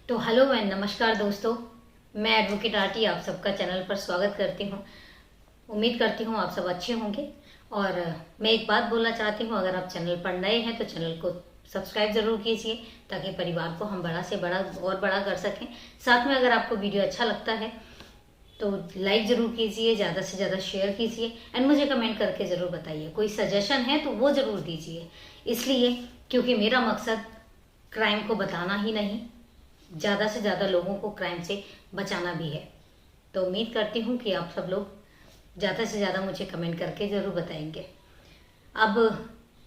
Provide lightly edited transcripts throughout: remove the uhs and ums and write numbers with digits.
तो hello and नमस्कार दोस्तों, मैं एडवोकेट आरती आप सबका चैनल पर स्वागत करती हूँ। उम्मीद करती हूँ आप सब अच्छे होंगे। और मैं एक बात बोलना चाहती हूँ, अगर आप चैनल पर नए हैं तो चैनल को सब्सक्राइब ज़रूर कीजिए ताकि परिवार को हम बड़ा से बड़ा और बड़ा कर सकें। साथ में अगर आपको वीडियो अच्छा लगता है तो लाइक ज़रूर कीजिए, ज़्यादा से ज़्यादा शेयर कीजिए एंड मुझे कमेंट करके ज़रूर बताइए। कोई सजेशन है तो वो ज़रूर दीजिए, इसलिए क्योंकि मेरा मकसद क्राइम को बताना ही नहीं, ज़्यादा से ज़्यादा लोगों को क्राइम से बचाना भी है। तो उम्मीद करती हूँ कि आप सब लोग ज़्यादा से ज़्यादा मुझे कमेंट करके ज़रूर बताएंगे। अब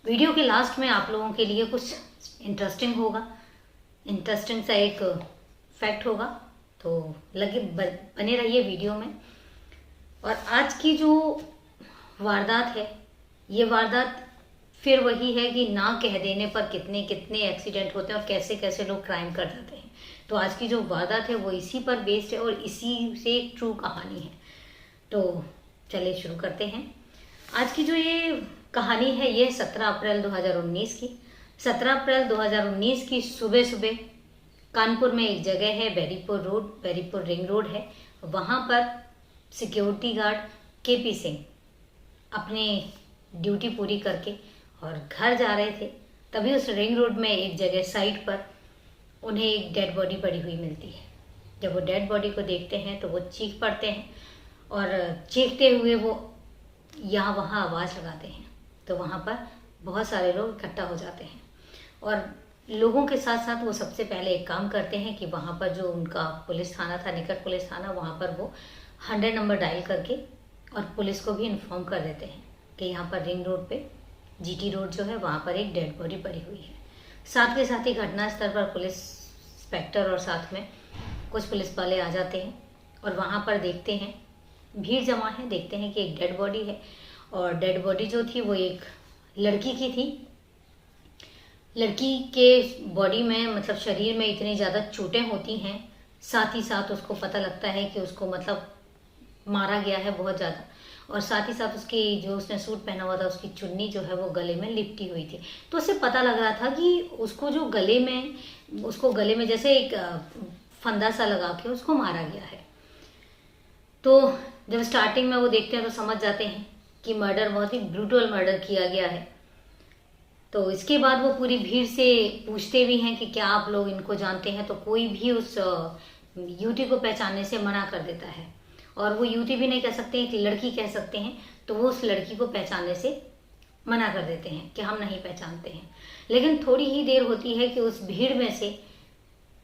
वीडियो के लास्ट में आप लोगों के लिए कुछ इंटरेस्टिंग होगा, इंटरेस्टिंग सा एक फैक्ट होगा, तो लगे बने रहिए वीडियो में। और आज की जो वारदात है, ये वारदात फिर वही है कि ना कह देने पर कितने कितने एक्सीडेंट होते हैं और कैसे कैसे लोग क्राइम कर जाते हैं। तो आज की जो वारदात है वो इसी पर बेस्ड है और इसी से एक ट्रू कहानी है। तो चलिए शुरू करते हैं। आज की जो ये कहानी है ये 17 अप्रैल 2019 की 17 अप्रैल 2019 की सुबह सुबह कानपुर में एक जगह है, बैरीपुर रिंग रोड है। वहाँ पर सिक्योरिटी गार्ड केपी सिंह अपने ड्यूटी पूरी करके और घर जा रहे थे, तभी उस रिंग रोड में एक जगह साइड पर उन्हें एक डेड बॉडी पड़ी हुई मिलती है। जब वो डेड बॉडी को देखते हैं तो वो चीख पड़ते हैं और चीखते हुए वो यहाँ वहाँ आवाज़ लगाते हैं। तो वहाँ पर बहुत सारे लोग इकट्ठा हो जाते हैं और लोगों के साथ साथ वो सबसे पहले एक काम करते हैं कि वहाँ पर जो उनका पुलिस थाना था, निकट पुलिस थाना, वहाँ पर वो 100 नंबर डायल करके और पुलिस को भी इन्फॉर्म कर देते हैं कि यहाँ पर रिंग रोड पे जीटी रोड जो है वहाँ पर एक डेड बॉडी पड़ी हुई है। साथ के साथ ही घटनास्थल पर पुलिस इंस्पेक्टर और साथ में कुछ पुलिस वाले आ जाते हैं और वहाँ पर देखते हैं भीड़ जमा है, देखते हैं कि एक डेड बॉडी है और डेड बॉडी जो थी वो एक लड़की की थी। लड़की के बॉडी में मतलब शरीर में इतनी ज़्यादा चोटें होती हैं, साथ ही साथ उसको पता लगता है कि उसको मतलब मारा गया है बहुत ज़्यादा, और साथ ही साथ उसकी जो उसने सूट पहना हुआ था उसकी चुन्नी जो है वो गले में लिपटी हुई थी। तो उससे पता लग रहा था कि उसको जो उसको गले में जैसे एक फंदा सा लगा के उसको मारा गया है। तो जब स्टार्टिंग में वो देखते हैं तो समझ जाते हैं कि मर्डर बहुत ही ब्रूटल मर्डर किया गया है। तो इसके बाद वो पूरी भीड़ से पूछते भी हैं कि क्या आप लोग इनको जानते हैं, तो कोई भी उस युवती को पहचानने से मना कर देता है। और वो युवती भी नहीं कह सकते हैं कि लड़की कह सकते हैं, तो वो उस लड़की को पहचानने से मना कर देते हैं कि हम नहीं पहचानते हैं। लेकिन थोड़ी ही देर होती है कि उस भीड़ में से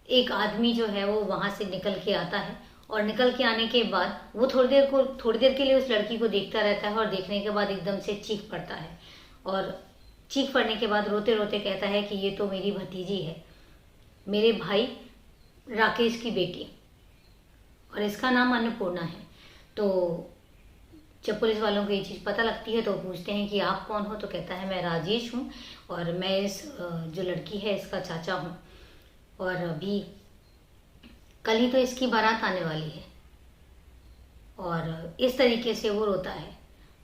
एक आदमी जो है वो वहाँ से निकल के आता है और निकल के आने के बाद वो थोड़ी देर के लिए उस लड़की को देखता रहता है और देखने के बाद एकदम से चीख पड़ता है और चीख पड़ने के बाद रोते रोते कहता है कि ये तो मेरी भतीजी है, मेरे भाई राकेश की बेटी, और इसका नाम अन्नपूर्णा है। तो जब पुलिस वालों को ये चीज़ पता लगती है तो पूछते हैं कि आप कौन हो, तो कहता है मैं राजेश हूँ और मैं इस जो लड़की है इसका चाचा हूँ, और अभी कल ही तो इसकी बारात आने वाली है। और इस तरीके से वो रोता है।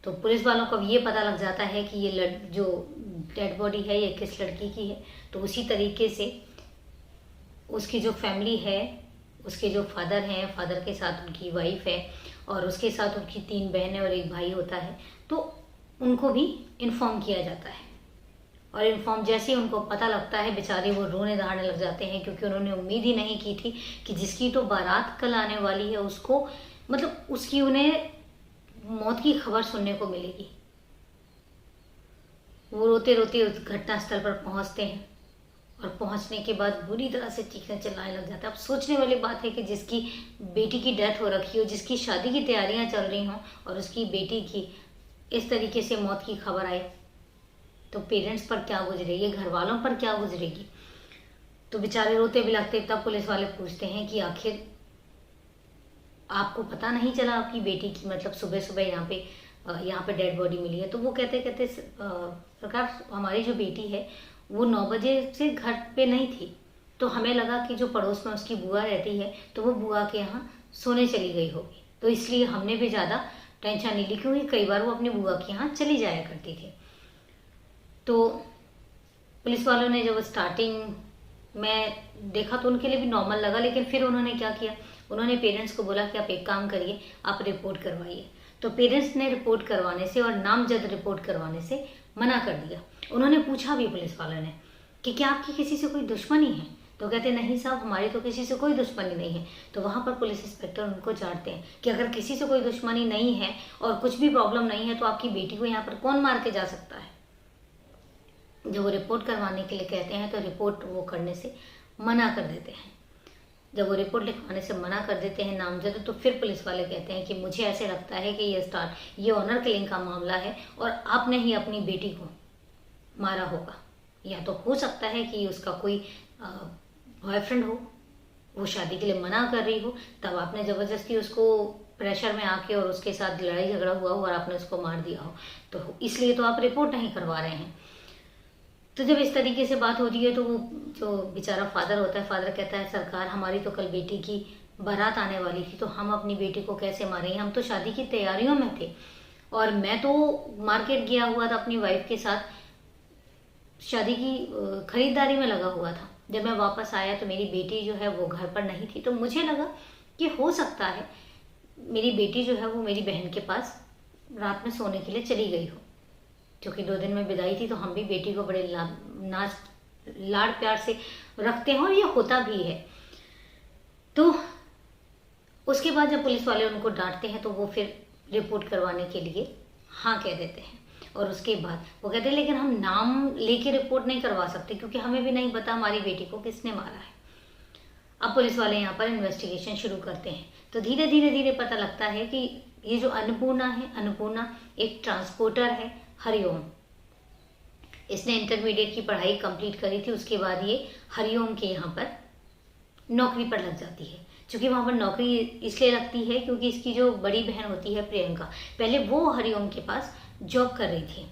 तो पुलिस वालों को अब ये पता लग जाता है कि ये जो डेड बॉडी है ये किस लड़की की है। तो उसी तरीके से उसकी जो फैमिली है, उसके जो फादर हैं, फादर के साथ उनकी वाइफ है और उसके साथ उनकी 3 बहनें और एक भाई होता है, तो उनको भी इन्फॉर्म किया जाता है। और इन्फॉर्म जैसे ही उनको पता लगता है बेचारे वो रोने दहाड़ने लग जाते हैं, क्योंकि उन्होंने उम्मीद ही नहीं की थी कि जिसकी तो बारात कल आने वाली है उसको मतलब उसकी उन्हें मौत की खबर सुनने को मिलेगी। वो रोते रोते उस घटनास्थल पर पहुंचते हैं और पहुंचने के बाद बुरी तरह से चीखने चिल्लाने लग जाता है। अब सोचने वाली बात है कि जिसकी बेटी की डेथ हो रखी हो, जिसकी शादी की तैयारियां चल रही हों और उसकी बेटी की इस तरीके से मौत की खबर आए, तो पेरेंट्स पर क्या गुजरेगी, घर वालों पर क्या गुजरेगी। तो बेचारे रोते बिलखते तब पुलिस वाले पूछते हैं कि आखिर आपको पता नहीं चला आपकी बेटी की मतलब सुबह सुबह यहाँ पे डेड बॉडी मिली है। तो वो कहते सरकार हमारी जो बेटी है वो 9 बजे से घर पे नहीं थी, तो हमें लगा कि जो पड़ोस में उसकी बुआ रहती है तो वो बुआ के यहाँ सोने चली गई होगी, तो इसलिए हमने भी ज़्यादा टेंशन नहीं ली, क्योंकि कई बार वो अपनी बुआ के यहाँ चली जाया करती थी। तो पुलिस वालों ने जब स्टार्टिंग मैं देखा तो उनके लिए भी नॉर्मल लगा, लेकिन फिर उन्होंने क्या किया, उन्होंने पेरेंट्स को बोला कि आप एक काम करिए, आप रिपोर्ट करवाइए। तो पेरेंट्स ने रिपोर्ट करवाने से और नामजद रिपोर्ट करवाने से मना कर दिया। उन्होंने पूछा भी पुलिस वालों ने कि क्या आपकी किसी से कोई दुश्मनी है, तो कहते नहीं साहब, हमारी तो किसी से कोई दुश्मनी नहीं है। तो वहाँ पर पुलिस इंस्पेक्टर उनको चाटते हैं कि अगर किसी से कोई दुश्मनी नहीं है और कुछ भी प्रॉब्लम नहीं है तो आपकी बेटी को यहाँ पर कौन मार के जा सकता है। जब वो रिपोर्ट करवाने के लिए कहते हैं तो रिपोर्ट वो करने से मना कर देते हैं। जब वो रिपोर्ट लिखवाने से मना कर देते हैं नामजद, तो फिर पुलिस वाले कहते हैं कि मुझे ऐसे लगता है कि ये ऑनर किलिंग का मामला है और आपने ही अपनी बेटी को मारा होगा। या तो हो सकता है कि उसका कोई बॉयफ्रेंड हो, वो शादी के लिए मना कर रही हो, तब आपने ज़बरदस्ती उसको प्रेशर में आके और उसके साथ लड़ाई झगड़ा हुआ हो और आपने उसको मार दिया हो, तो इसलिए तो आप रिपोर्ट नहीं करवा रहे हैं। तो जब इस तरीके से बात होती है तो वो जो बेचारा फादर होता है, फादर कहता है सरकार, हमारी तो कल बेटी की बारात आने वाली थी, तो हम अपनी बेटी को कैसे मारेंगे, हम तो शादी की तैयारियों में थे और मैं तो मार्केट गया हुआ था अपनी वाइफ के साथ, शादी की खरीदारी में लगा हुआ था। जब मैं वापस आया तो मेरी बेटी जो है वो घर पर नहीं थी, तो मुझे लगा कि हो सकता है मेरी बेटी जो है वो मेरी बहन के पास रात में सोने के लिए चली गई हो, क्योंकि 2 दिन में विदाई थी, तो हम भी बेटी को बड़े लाड़ प्यार से रखते हैं और ये होता भी है। तो उसके बाद जब पुलिस वाले उनको डांटते हैं तो वो फिर रिपोर्ट करवाने के लिए हाँ कह देते हैं। और उसके बाद वो कहते हैं लेकिन हम नाम लेके रिपोर्ट नहीं करवा सकते क्योंकि हमें भी नहीं पता हमारी बेटी को किसने मारा है। अब पुलिस वाले यहाँ पर इन्वेस्टिगेशन शुरू करते हैं, तो धीरे धीरे पता लगता है कि ये जो अन्नपूर्णा है, अन्नपूर्णा एक ट्रांसपोर्टर है, हरिओम। इसने इंटरमीडिएट की पढ़ाई कंप्लीट करी थी, उसके बाद ये हरिओम के यहाँ पर नौकरी पर लग जाती है। क्योंकि वहाँ पर नौकरी इसलिए लगती है क्योंकि इसकी जो बड़ी बहन होती है प्रियंका, पहले वो हरिओम के पास जॉब कर रही थी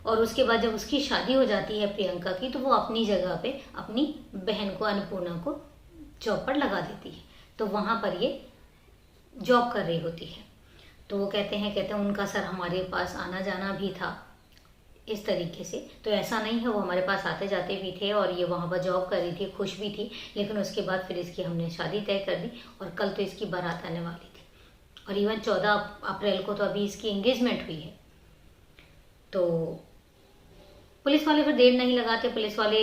और उसके बाद जब उसकी शादी हो जाती है प्रियंका की, तो वो अपनी जगह पे अपनी बहन को, अन्नपूर्णा को जॉब पर लगा देती है। तो वहाँ पर ये जॉब कर रही होती है। तो वो कहते हैं उनका सर हमारे पास आना जाना भी था इस तरीके से, तो ऐसा नहीं है, वो हमारे पास आते जाते भी थे और ये वहाँ पर जॉब कर रही थी, खुश भी थी। लेकिन उसके बाद फिर इसकी हमने शादी तय कर दी और कल तो इसकी बारात आने वाली थी और इवन 14 अप्रैल को तो अभी इसकी एंगेजमेंट हुई है। तो पुलिस वाले फिर देर नहीं लगाते, पुलिस वाले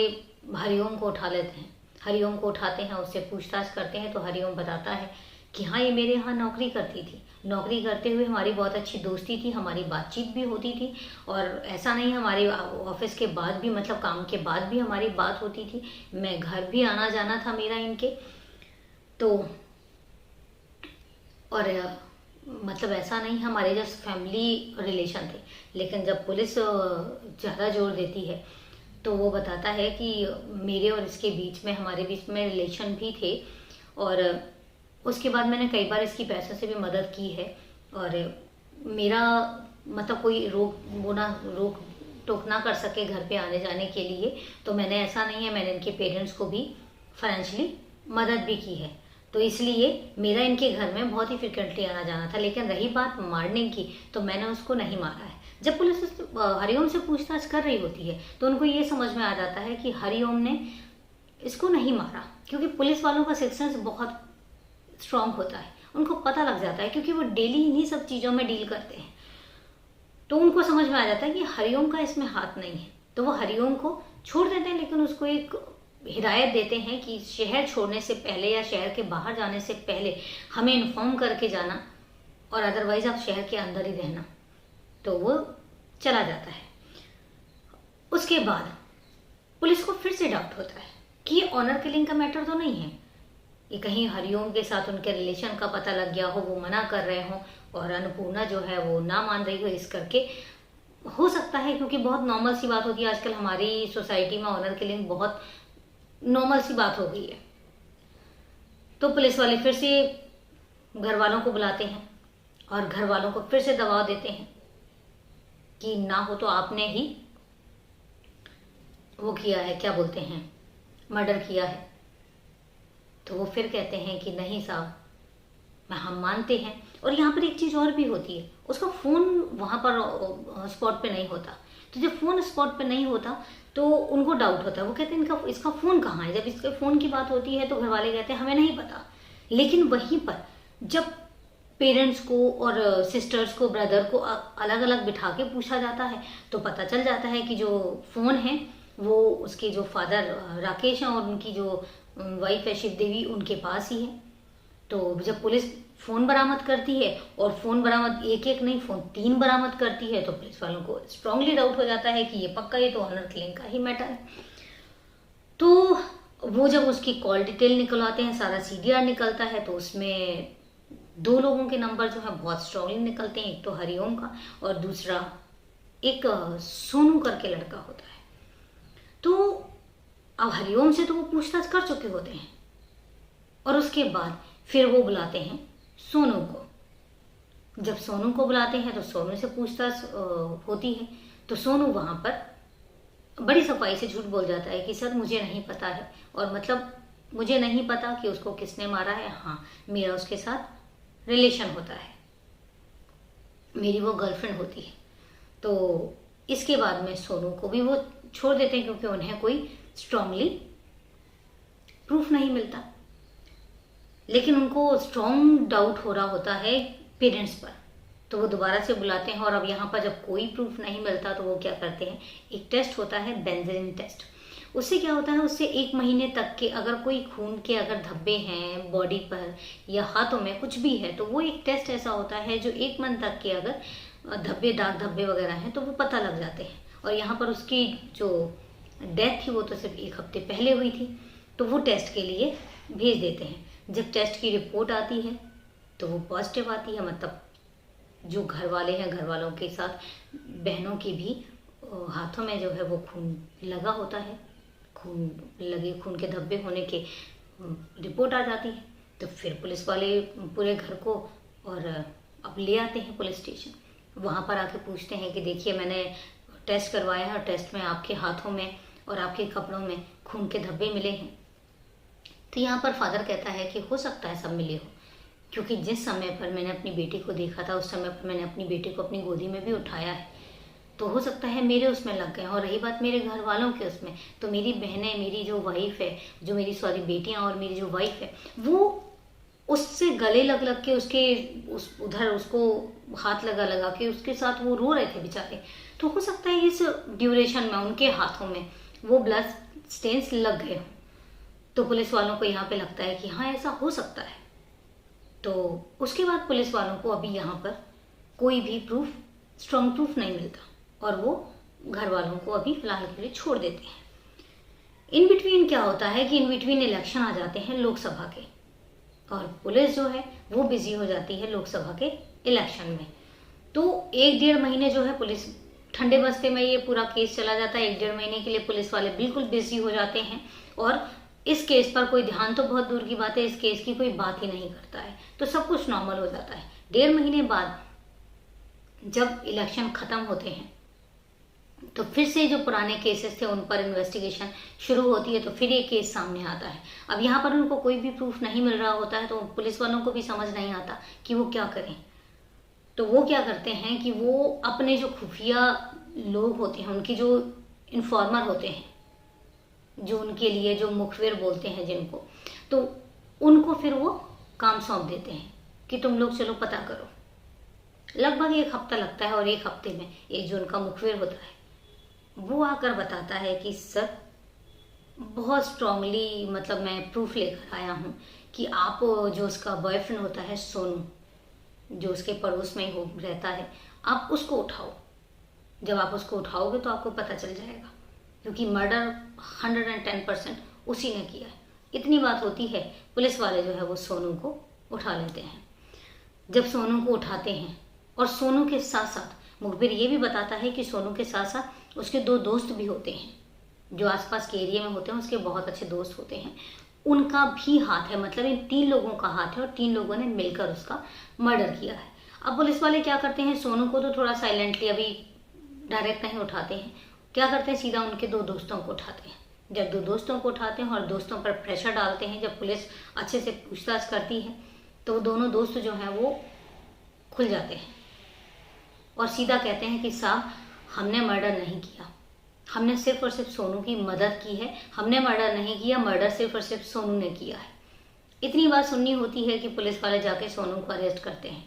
हरिओम को उठा लेते हैं। हरिओम को उठाते हैं, उससे पूछताछ करते हैं, तो हरिओम बताता है कि हाँ, ये मेरे यहाँ नौकरी करती थी, नौकरी करते हुए हमारी बहुत अच्छी दोस्ती थी, हमारी बातचीत भी होती थी और ऐसा नहीं, हमारे ऑफिस के बाद भी, मतलब काम के बाद भी हमारी बात होती थी, मैं घर भी आना जाना था मेरा इनके। तो और मतलब ऐसा नहीं, हमारे जस्ट फैमिली रिलेशन थे। लेकिन जब पुलिस ज़्यादा जोर देती है तो वो बताता है कि मेरे और इसके बीच में, हमारे बीच में रिलेशन भी थे और उसके बाद मैंने कई बार इसकी पैसों से भी मदद की है और मेरा मतलब कोई रोक टोक ना कर सके घर पे आने जाने के लिए, तो मैंने, ऐसा नहीं है, मैंने इनके पेरेंट्स को भी फाइनेंशियली मदद भी की है। तो इसलिए मेरा इनके घर में बहुत ही फ्रिक्वेंटली आना जाना था। लेकिन रही बात मारने की, तो मैंने उसको नहीं मारा है। जब पुलिस हरिओम से पूछताछ कर रही होती है तो उनको ये समझ में आ जाता है कि हरिओम ने इसको नहीं मारा, क्योंकि पुलिस वालों का सिक्स सेंस बहुत स्ट्रांग होता है, उनको पता लग जाता है क्योंकि वो डेली इन्हीं सब चीज़ों में डील करते हैं। तो उनको समझ में आ जाता है कि हरिओम का इसमें हाथ नहीं है, तो वो हरिओम को छोड़ देते हैं। लेकिन उसको एक हिदायत देते हैं कि शहर छोड़ने से पहले या शहर के बाहर जाने से पहले हमें इन्फॉर्म करके जाना और अदरवाइज आप शहर के अंदर ही रहना। तो वो चला जाता है। उसके बाद पुलिस को फिर से डाउट होता है कि ये ऑनर किलिंग का मैटर तो नहीं है, ये कहीं हरिओम के साथ उनके रिलेशन का पता लग गया हो, वो मना कर रहे हो और अन्नपूर्णा जो है वो ना मान रही हो, इस करके हो सकता है। क्योंकि बहुत नॉर्मल सी बात होती है आजकल हमारी सोसाइटी में, ऑनर किलिंग बहुत नॉर्मल सी बात हो गई है। तो पुलिस वाले फिर से घर वालों को बुलाते हैं और घर वालों को फिर से दबाव देते हैं कि ना हो तो आपने ही वो किया है, क्या बोलते हैं, मर्डर किया है। तो वो फिर कहते हैं कि नहीं साहब, हम मानते हैं। और यहाँ पर एक चीज़ और भी होती है, उसका फ़ोन वहाँ पर स्पॉट पे नहीं होता। तो जब फ़ोन स्पॉट पे नहीं होता तो उनको डाउट होता है, वो कहते हैं इनका इसका फ़ोन कहाँ है। जब इसके फ़ोन की बात होती है तो घर वाले कहते हैं हमें नहीं पता। लेकिन वहीं पर जब पेरेंट्स को और सिस्टर्स को, ब्रदर को अलग अलग बिठा के पूछा जाता है तो पता चल जाता है कि जो फ़ोन है वो उसके जो फादर राकेश हैं और उनकी जो वाइफ है शिव देवी, उनके पास ही है। तो जब पुलिस फ़ोन बरामद करती है, और फ़ोन बरामद एक एक नहीं, फ़ोन 3 बरामद करती है, तो पुलिस वालों को स्ट्रांगली डाउट हो जाता है कि ये पक्का ये तो ऑनर किलिंग का ही मैटर है। तो वो जब उसकी कॉल डिटेल निकलवाते हैं, सारा CDR निकलता है, तो उसमें 2 लोगों के नंबर जो है बहुत स्ट्रांगली निकलते हैं। एक तो हरिओम का और दूसरा एक सोनू करके लड़का होता है। तो अब हरिओम से तो वो पूछताछ कर चुके होते हैं, और उसके बाद फिर वो बुलाते हैं सोनू को। जब सोनू को बुलाते हैं तो सोनू से पूछताछ होती है। तो सोनू वहाँ पर बड़ी सफाई से झूठ बोल जाता है कि सर मुझे नहीं पता है, और मतलब मुझे नहीं पता कि उसको किसने मारा है। हाँ, मेरा उसके साथ रिलेशन होता है, मेरी वो गर्लफ्रेंड होती है। तो इसके बाद में सोनू को भी वो छोड़ देते हैं, क्योंकि उन्हें कोई स्ट्रांगली प्रूफ नहीं मिलता। लेकिन उनको स्ट्रॉन्ग डाउट हो रहा होता है पेरेंट्स पर, तो वो दोबारा से बुलाते हैं। और अब यहाँ पर जब कोई प्रूफ नहीं मिलता तो वो क्या करते हैं, एक टेस्ट होता है बेंजीन टेस्ट। उससे क्या होता है, उससे 1 महीने तक के अगर कोई खून के अगर धब्बे हैं बॉडी पर या हाथों में कुछ भी है, तो वो एक टेस्ट ऐसा होता है जो 1 मंथ तक के अगर धब्बे, दाग धब्बे वगैरह हैं तो वो पता लग जाते हैं। और यहाँ पर उसकी जो डेथ थी वो तो सिर्फ 1 हफ्ते पहले हुई थी, तो वो टेस्ट के लिए भेज देते हैं। जब टेस्ट की रिपोर्ट आती है तो वो पॉजिटिव आती है, मतलब जो घर वाले हैं, घर वालों के साथ बहनों की भी हाथों में जो है वो खून लगा होता है, खून के धब्बे होने के रिपोर्ट आ जाती है। तो फिर पुलिस वाले पूरे घर को और अब ले आते हैं पुलिस स्टेशन। वहाँ पर आके पूछते हैं कि देखिए मैंने टेस्ट करवाया है और टेस्ट में आपके हाथों में और आपके कपड़ों में खून के धब्बे मिले हैं। तो यहाँ पर फादर कहता है कि हो सकता है सब मिले हो, क्योंकि जिस समय पर मैंने अपनी बेटी को देखा था उस समय पर मैंने अपनी बेटी को अपनी गोदी में भी उठाया है, तो हो सकता है मेरे उसमें लग गए। और रही बात मेरे घर वालों के उसमें, तो मेरी बहनें, मेरी जो वाइफ है, जो मेरी बेटियां और मेरी जो वाइफ है, वो उससे गले लग लग के उधर उसको हाथ लगा लगा के उसके साथ वो रो रहे थे बेचारे। तो हो सकता है इस ड्यूरेशन में उनके हाथों में वो ब्लड स्टेन्स लग गए हों। तो पुलिस वालों को यहाँ पे लगता है कि हाँ ऐसा हो सकता है। तो उसके बाद पुलिस वालों को अभी यहाँ पर कोई भी प्रूफ, स्ट्रॉन्ग प्रूफ नहीं मिलता, और वो घर वालों को अभी फिलहाल के लिए छोड़ देते हैं। इन बिटवीन क्या होता है कि इन बिटवीन इलेक्शन आ जाते हैं लोकसभा के, और पुलिस जो है वो बिजी हो जाती है लोकसभा के इलेक्शन में। तो 1-1.5 महीने जो है पुलिस ठंडे बस्ते में ये पूरा केस चला जाता है। 1-1.5 महीने के लिए पुलिस वाले बिल्कुल बिजी हो जाते हैं, और इस केस पर कोई ध्यान तो बहुत दूर की बात है, इस केस की कोई बात ही नहीं करता है। तो सब कुछ नॉर्मल हो जाता है। 1.5 महीने बाद जब इलेक्शन खत्म होते हैं तो फिर से जो पुराने केसेस थे उन पर इन्वेस्टिगेशन शुरू होती है। तो फिर ये केस सामने आता है। अब यहाँ पर उनको कोई भी प्रूफ नहीं मिल रहा होता है, तो पुलिस वालों को भी समझ नहीं आता कि वो क्या करें। तो वो क्या करते हैं कि वो अपने जो खुफिया लोग होते हैं, उनकी जो इन्फॉर्मर होते हैं, जो उनके लिए जो मुखबिर बोलते हैं जिनको, तो उनको फिर वो काम सौंप देते हैं कि तुम लोग चलो पता करो। लगभग 1 हफ्ता लगता है, और 1 हफ्ते में एक जो उनका मुखबिर होता है वो आकर बताता है कि सर बहुत स्ट्रांगली, मतलब मैं प्रूफ लेकर आया हूँ कि आप जो उसका बॉयफ्रेंड होता है सोनू, जो उसके पड़ोस में ही रहता है, आप उसको उठाओ। जब आप उसको उठाओगे तो आपको पता चल जाएगा, क्योंकि मर्डर 110% उसी ने किया है। इतनी बात होती है, पुलिस वाले जो है वो सोनू को उठा लेते हैं। जब सोनू को उठाते हैं, और सोनू के साथ साथ मुखबिर ये भी बताता है कि सोनू के साथ साथ उसके 2 दोस्त भी होते हैं, जो आसपास के एरिया में होते हैं, उसके बहुत अच्छे दोस्त होते हैं, उनका भी हाथ है। मतलब इन 3 लोगों का हाथ है, और 3 लोगों ने मिलकर उसका मर्डर किया है। अब पुलिस वाले क्या करते हैं, सोनू को तो थोड़ा साइलेंटली अभी डायरेक्ट नहीं उठाते हैं, क्या करते हैं सीधा उनके 2 दोस्तों को उठाते हैं। जब 2 दोस्तों को उठाते हैं और दोस्तों पर प्रेशर डालते हैं, जब पुलिस अच्छे से पूछताछ करती है तो दोनों दोस्त जो हैं वो खुल जाते हैं और सीधा कहते हैं कि साहब हमने मर्डर नहीं किया, हमने सिर्फ और सिर्फ सोनू की मदद की है, हमने मर्डर नहीं किया, मर्डर सिर्फ और सिर्फ सोनू ने किया है। इतनी बात सुननी होती है कि पुलिस वाले जाके सोनू को अरेस्ट करते हैं,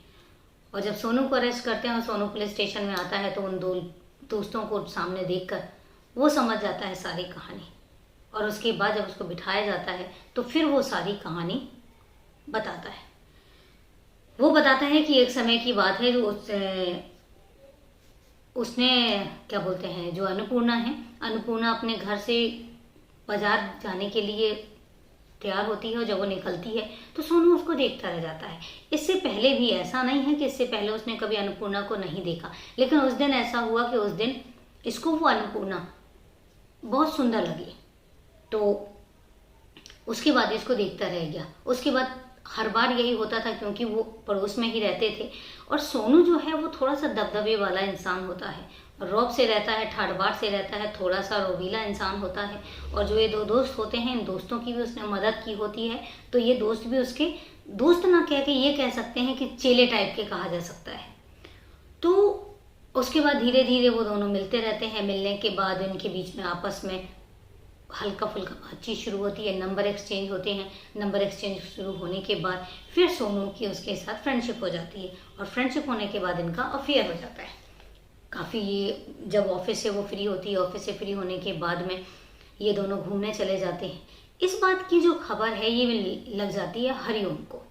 और जब सोनू को अरेस्ट करते हैं और सोनू पुलिस स्टेशन में आता है तो उन दो दोस्तों को सामने देखकर वो समझ जाता है सारी कहानी, और उसके बाद जब उसको बिठाया जाता है तो फिर वो सारी कहानी बताता है। वो बताता है कि एक समय की बात है, उसने क्या बोलते हैं, जो अन्नपूर्णा है, अन्नपूर्णा अपने घर से बाजार जाने के लिए तैयार होती है, और जब वो निकलती है तो सोनू उसको देखता रह जाता है। इससे पहले भी ऐसा नहीं है कि इससे पहले उसने कभी अन्नपूर्णा को नहीं देखा, लेकिन उस दिन ऐसा हुआ कि उस दिन इसको वो अन्नपूर्णा बहुत सुंदर लगी, तो उसके बाद इसको देखता रह गया। उसके बाद हर बार यही होता था, क्योंकि वो पड़ोस में ही रहते थे, और सोनू जो है वो थोड़ा सा दबदबे वाला इंसान होता है, रौब से रहता है, ठाठबाट से रहता है, थोड़ा सा रोबीला इंसान होता है। और जो ये दो दोस्त होते हैं, इन दोस्तों की भी उसने मदद की होती है, तो ये दोस्त भी उसके दोस्त ना कह के ये कह सकते हैं कि चेले टाइप के कहा जा सकता है। तो उसके बाद धीरे धीरे वो दोनों मिलते रहते हैं। मिलने के बाद इनके बीच में आपस में हल्का फुल्का बातचीत शुरू होती है, नंबर एक्सचेंज होते हैं। नंबर एक्सचेंज शुरू होने के बाद फिर सोनू की उसके साथ फ्रेंडशिप हो जाती है, और फ्रेंडशिप होने के बाद इनका अफेयर हो जाता है काफ़ी। ये जब ऑफिस से वो फ्री होती है, ऑफिस से फ्री होने के बाद में ये दोनों घूमने चले जाते हैं। इस बात की जो खबर है ये लग जाती है हरिओम को।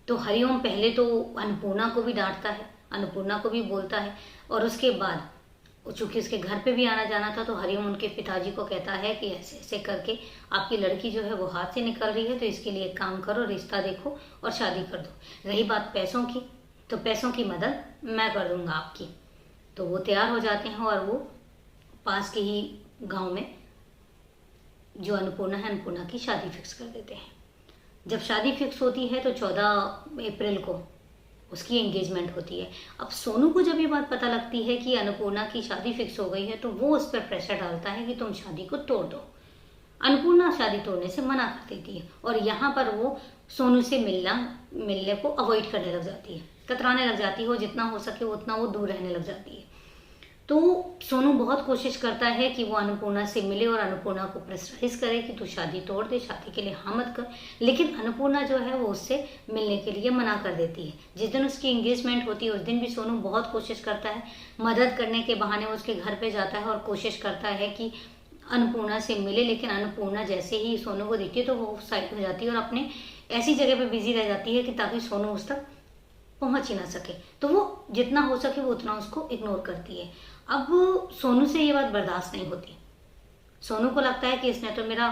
तो हरिओम पहले तो अन्नपूर्णा को भी डांटता है, अन्नपूर्णा को भी बोलता है, और उसके बाद चूंकि उसके घर पे भी आना जाना था तो हरिओम उनके पिताजी को कहता है कि ऐसे ऐसे करके आपकी लड़की जो है वो हाथ से निकल रही है, तो इसके लिए एक काम करो, रिश्ता देखो और शादी कर दो। रही बात पैसों की, तो पैसों की मदद मैं कर दूंगा आपकी। तो वो तैयार हो जाते हैं और वो पास के ही गांव में जो अन्नपूर्णा है, अन्नपूर्णा की शादी फिक्स कर देते हैं। जब शादी फिक्स होती है तो 14 अप्रैल को उसकी एंगेजमेंट होती है। अब सोनू को जब ये बात पता लगती है कि अन्नपूर्णा की शादी फिक्स हो गई है तो वो उस पर प्रेशर डालता है कि तुम शादी को तोड़ दो। अन्नपूर्णा शादी तोड़ने से मना कर देती है, और यहाँ पर वो सोनू से मिलने को अवॉइड करने लग जाती है, कतराने लग जाती है, वो जितना हो सके उतना वो दूर रहने लग जाती है। तो सोनू बहुत कोशिश करता है कि वो अन्नपूर्णा से मिले और अन्नपूर्णा को प्रेशराइज करे कि तू शादी तोड़ दे, शादी के लिए हाँ मत कर। लेकिन अन्नपूर्णा जो है वो उससे मिलने के लिए मना कर देती है। जिस दिन उसकी एंगेजमेंट होती है उस दिन भी सोनू बहुत कोशिश करता है, मदद करने के बहाने वो उसके घर पे जाता है और कोशिश करता है कि अन्नपूर्णा से मिले। लेकिन अन्नपूर्णा जैसे ही सोनू को देखती है तो वो साइड हो जाती है और अपने ऐसी जगह पर बिजी रह जाती है कि ताकि सोनू उस तक पहुंच ही ना सके। तो वो जितना हो सके वो उतना उसको इग्नोर करती है। अब सोनू से ये बात बर्दाश्त नहीं होती। सोनू को लगता है कि इसने तो मेरा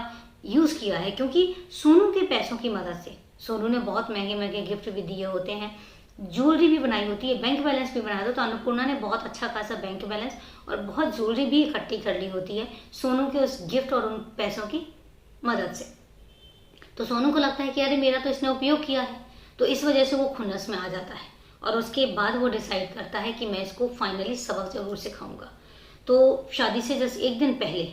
यूज किया है, क्योंकि सोनू के पैसों की मदद से सोनू ने बहुत महंगे महंगे गिफ्ट भी दिए होते हैं, ज्वेलरी भी बनाई होती है, बैंक बैलेंस भी बनाया था। तो अन्नपूर्णा ने बहुत अच्छा खासा बैंक बैलेंस और बहुत ज्वेलरी भी इकट्ठी कर ली होती है सोनू के उस गिफ्ट और उन पैसों की मदद से। तो सोनू को लगता है कि अरे मेरा तो इसने उपयोग किया है, तो इस वजह से वो खुन्नस में आ जाता है। और उसके बाद वो डिसाइड करता है कि मैं इसको फाइनली सबक जरूर सिखाऊंगा। तो शादी से जस्ट एक दिन पहले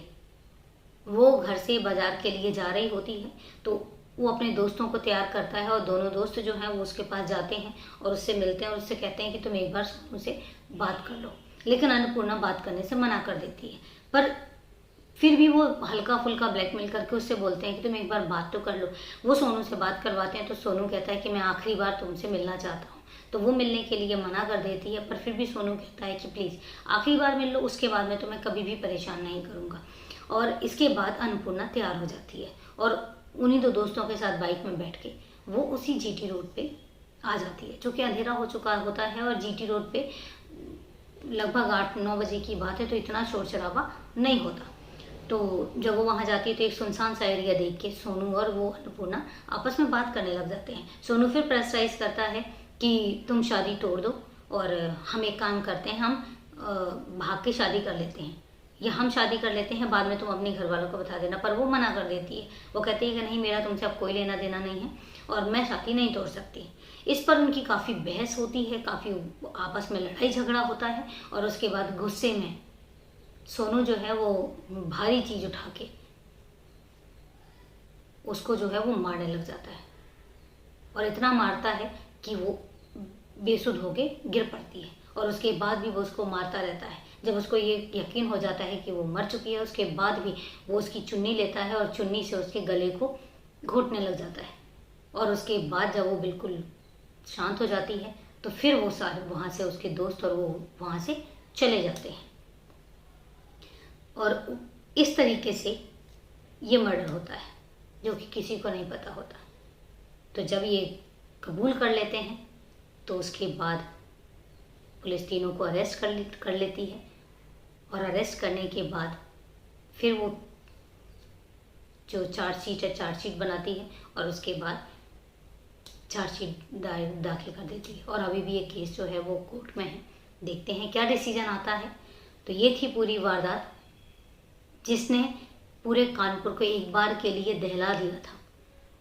वो घर से बाजार के लिए जा रही होती है, तो वो अपने दोस्तों को तैयार करता है और दोनों दोस्त जो हैं वो उसके पास जाते हैं और उससे मिलते हैं और उससे कहते हैं कि तुम एक बार सोनू से बात कर लो। लेकिन अन्नपूर्णा बात करने से मना कर देती है, पर फिर भी वो हल्का फुल्का ब्लैकमेल करके उससे बोलते हैं कि तुम एक बार बात तो कर लो। वो सोनू से बात करवाते हैं, तो सोनू कहता है कि मैं आखिरी बार तुमसे मिलना चाहता हूँ। तो वो मिलने के लिए मना कर देती है, पर फिर भी सोनू कहता है कि प्लीज़ आखिरी बार मिल लो, उसके बाद मैं तुम्हें कभी भी परेशान नहीं करूँगा। और इसके बाद अन्नपूर्णा तैयार हो जाती है और उन्हीं दो दोस्तों के साथ बाइक में बैठ के वो उसी जीटी रोड पे आ जाती है, जो कि अंधेरा हो चुका होता है। और जीटी रोड पे लगभग 8-9 बजे की बात है, तो इतना शोर शराबा नहीं होता। तो जब वो वहाँ जाती है तो एक सुनसान सा एरिया देख के सोनू और वो अन्नपूर्णा आपस में बात करने लग जाते हैं। सोनू फिर प्रेशराइज करता है कि तुम शादी तोड़ दो और हम एक काम करते हैं, हम भाग के शादी कर लेते हैं, या हम शादी कर लेते हैं, बाद में तुम अपने घर वालों को बता देना। पर वो मना कर देती है, वो कहती है कि नहीं, मेरा तुमसे अब कोई लेना देना नहीं है और मैं शादी नहीं तोड़ सकती। इस पर उनकी काफ़ी बहस होती है, काफ़ी आपस में लड़ाई झगड़ा होता है। और उसके बाद गुस्से में सोनू जो है वो भारी चीज़ उठा के उसको जो है वो मारने लग जाता है, और इतना मारता है कि वो बेसुध होके गिर पड़ती है और उसके बाद भी वो उसको मारता रहता है। जब उसको ये यकीन हो जाता है कि वो मर चुकी है, उसके बाद भी वो उसकी चुन्नी लेता है और चुन्नी से उसके गले को घोंटने लग जाता है। और उसके बाद जब वो बिल्कुल शांत हो जाती है तो फिर वो सारे वहाँ से उसके दोस्त और वो वहाँ से चले जाते हैं। और इस तरीके से ये मर्डर होता है जो कि किसी को नहीं पता होता। तो जब ये कबूल कर लेते हैं तो उसके बाद पुलिस तीनों को अरेस्ट कर लेती है। और अरेस्ट करने के बाद फिर वो जो चार्जशीट बनाती है और उसके बाद चार्जशीट दाखिल कर देती है। और अभी भी ये केस जो है वो कोर्ट में है, देखते हैं क्या डिसीजन आता है। तो ये थी पूरी वारदात जिसने पूरे कानपुर को एक बार के लिए दहला दिया था।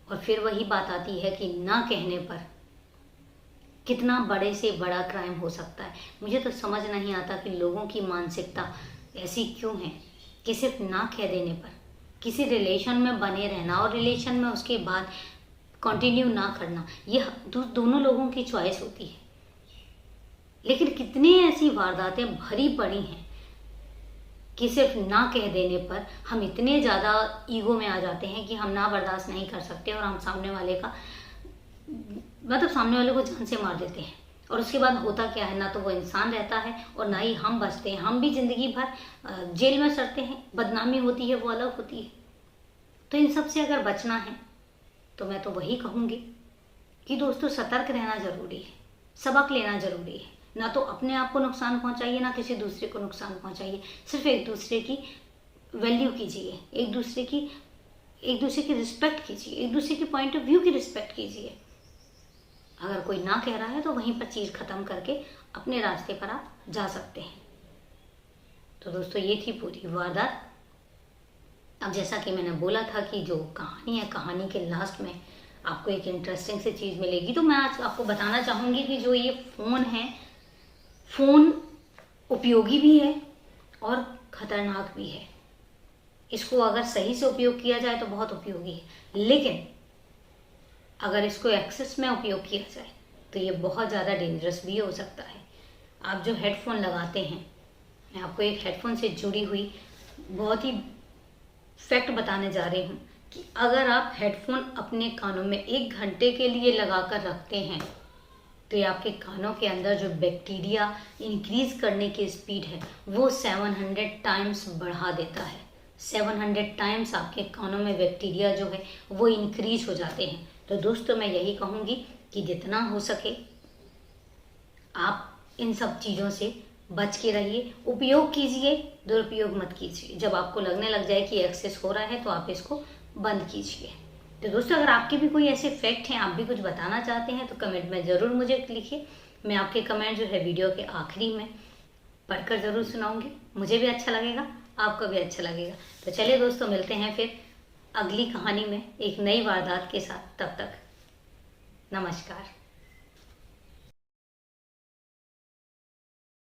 और फिर वही बात आती है कि ना कहने पर कितना बड़े से बड़ा क्राइम हो सकता है। मुझे तो समझ नहीं आता कि लोगों की मानसिकता ऐसी क्यों है कि सिर्फ ना कह देने पर किसी रिलेशन में बने रहना और रिलेशन में उसके बाद कंटिन्यू ना करना, यह दोनों लोगों की चॉइस होती है। लेकिन कितनी ऐसी वारदातें भरी पड़ी हैं कि सिर्फ ना कह देने पर हम इतने ज़्यादा ईगो में आ जाते हैं कि हम ना बर्दाश्त नहीं कर सकते और हम सामने वाले को जान से मार देते हैं। और उसके बाद होता क्या है, ना तो वो इंसान रहता है और ना ही हम बचते हैं। हम भी ज़िंदगी भर जेल में सड़ते हैं, बदनामी होती है वो अलग होती है। तो इन सब से अगर बचना है तो मैं तो वही कहूँगी कि दोस्तों सतर्क रहना ज़रूरी है, सबक लेना ज़रूरी है। ना तो अपने आप को नुकसान पहुंचाइए, ना किसी दूसरे को नुकसान पहुंचाइए। सिर्फ एक दूसरे की वैल्यू कीजिए, एक दूसरे की रिस्पेक्ट कीजिए, एक दूसरे के पॉइंट ऑफ व्यू की रिस्पेक्ट कीजिए। अगर कोई ना कह रहा है तो वहीं पर चीज़ ख़त्म करके अपने रास्ते पर आप जा सकते हैं। तो दोस्तों ये थी पूरी वारदात। अब जैसा कि मैंने बोला था कि जो कहानी है, कहानी के लास्ट में आपको एक इंटरेस्टिंग सी चीज़ मिलेगी। तो मैं आज आपको बताना चाहूँगी कि जो ये फ़ोन है, फ़ोन उपयोगी भी है और ख़तरनाक भी है। इसको अगर सही से उपयोग किया जाए तो बहुत उपयोगी है, लेकिन अगर इसको एक्सेस में उपयोग किया जाए तो ये बहुत ज़्यादा डेंजरस भी हो सकता है। आप जो हेडफोन लगाते हैं, मैं आपको एक हेडफोन से जुड़ी हुई बहुत ही फैक्ट बताने जा रही हूँ कि अगर आप हेडफोन अपने कानों में 1 घंटे के लिए लगा कर रखते हैं तो ये आपके कानों के अंदर जो बैक्टीरिया इंक्रीज करने की स्पीड है वो 700 टाइम्स बढ़ा देता है। 700 टाइम्स आपके कानों में बैक्टीरिया जो है वो इंक्रीज हो जाते हैं। तो दोस्तों मैं यही कहूँगी कि जितना हो सके आप इन सब चीज़ों से बच के रहिए, उपयोग कीजिए, दुरुपयोग मत कीजिए। जब आपको लगने लग जाए कि एक्सेस हो रहा है तो आप इसको बंद कीजिए। तो दोस्तों अगर आपके भी कोई ऐसे फैक्ट हैं, आप भी कुछ बताना चाहते हैं तो कमेंट में ज़रूर मुझे लिखिए। मैं आपके कमेंट जो है वीडियो के आखिरी में पढ़कर ज़रूर सुनाऊंगी। मुझे भी अच्छा लगेगा, आपको भी अच्छा लगेगा। तो चलिए दोस्तों मिलते हैं फिर अगली कहानी में एक नई वारदात के साथ। तब तक नमस्कार।